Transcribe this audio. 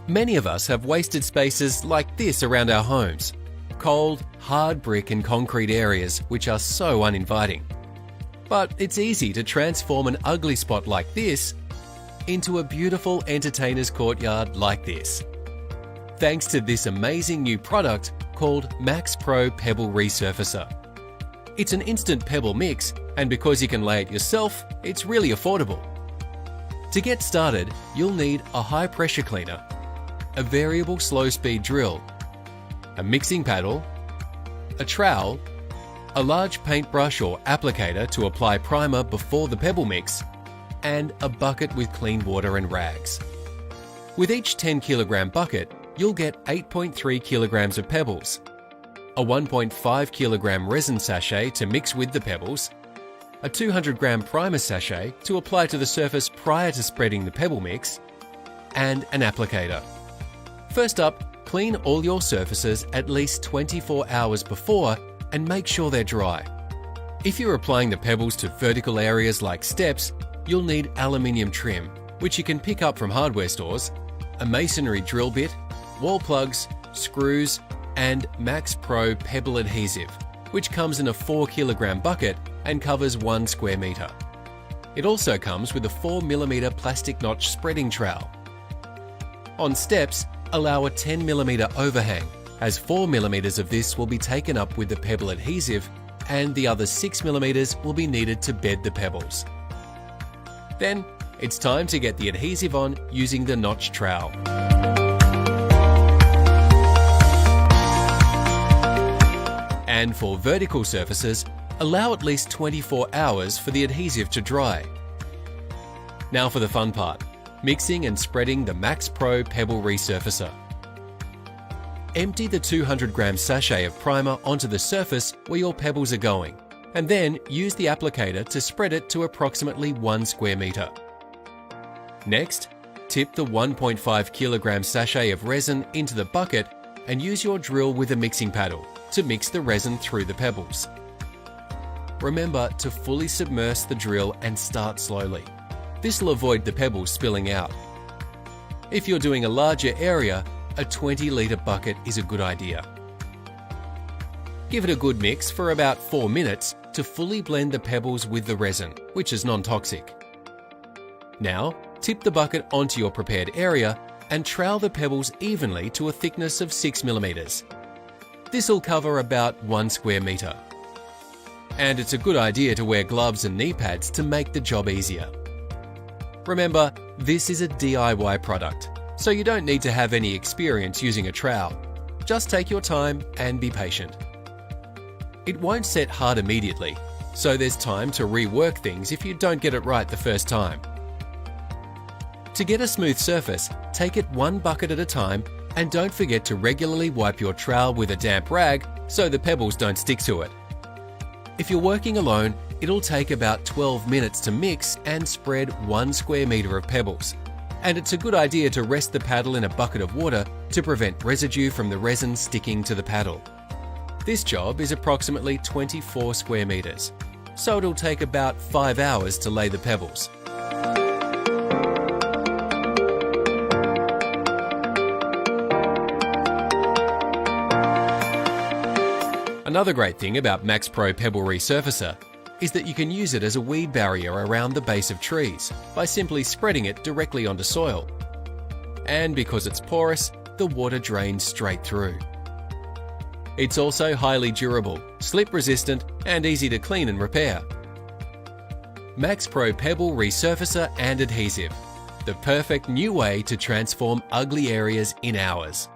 Many of us have wasted spaces like this around our homes. Cold, hard brick and concrete areas which are so uninviting. But it's easy to transform an ugly spot like this into a beautiful entertainer's courtyard like this. Thanks to this amazing new product called Maxpro Pebble Resurfacer. It's an instant pebble mix, and because you can lay it yourself, it's really affordable. To get started, you'll need a high pressure cleaner, a variable slow speed drill, a mixing paddle, a trowel, a large paintbrush or applicator to apply primer before the pebble mix, and a bucket with clean water and rags. With each 10 kilogram bucket, you'll get 8.3 kilograms of pebbles, a 1.5 kilogram resin sachet to mix with the pebbles, a 200 gram primer sachet to apply to the surface prior to spreading the pebble mix, and an applicator. First up, clean all your surfaces at least 24 hours before and make sure they're dry. If you're applying the pebbles to vertical areas like steps, you'll need aluminium trim, which you can pick up from hardware stores, a masonry drill bit, wall plugs, screws, and Maxpro Pebble Adhesive, which comes in a 4 kilogram bucket and covers 1 square meter. It also comes with a 4mm plastic notch spreading trowel. On steps, allow a 10mm overhang, as 4mm of this will be taken up with the pebble adhesive and the other 6mm will be needed to bed the pebbles. Then, it's time to get the adhesive on using the notch trowel. And for vertical surfaces, allow at least 24 hours for the adhesive to dry. Now for the fun part, mixing and spreading the Maxpro Pebble Resurfacer. Empty the 200 gram sachet of primer onto the surface where your pebbles are going, and then use the applicator to spread it to approximately 1 square meter. Next, tip the 1.5 kilogram sachet of resin into the bucket and use your drill with a mixing paddle to mix the resin through the pebbles. Remember to fully submerge the drill and start slowly. This will avoid the pebbles spilling out. If you're doing a larger area, a 20-litre bucket is a good idea. Give it a good mix for about 4 minutes to fully blend the pebbles with the resin, which is non-toxic. Now, tip the bucket onto your prepared area and trowel the pebbles evenly to a thickness of 6mm. This will cover about 1 square meter. And it's a good idea to wear gloves and knee pads to make the job easier. Remember, this is a DIY product, so you don't need to have any experience using a trowel. Just take your time and be patient. It won't set hard immediately, so there's time to rework things if you don't get it right the first time. To get a smooth surface, take it one bucket at a time and don't forget to regularly wipe your trowel with a damp rag so the pebbles don't stick to it. If you're working alone, it'll take about 12 minutes to mix and spread 1 square meter of pebbles. And it's a good idea to rest the paddle in a bucket of water to prevent residue from the resin sticking to the paddle. This job is approximately 24 square meters, so it'll take about 5 hours to lay the pebbles. Another great thing about Maxpro Pebble Resurfacer is that you can use it as a weed barrier around the base of trees by simply spreading it directly onto soil. And because it's porous, the water drains straight through. It's also highly durable, slip-resistant, and easy to clean and repair. Maxpro Pebble Resurfacer and Adhesive, the perfect new way to transform ugly areas in hours.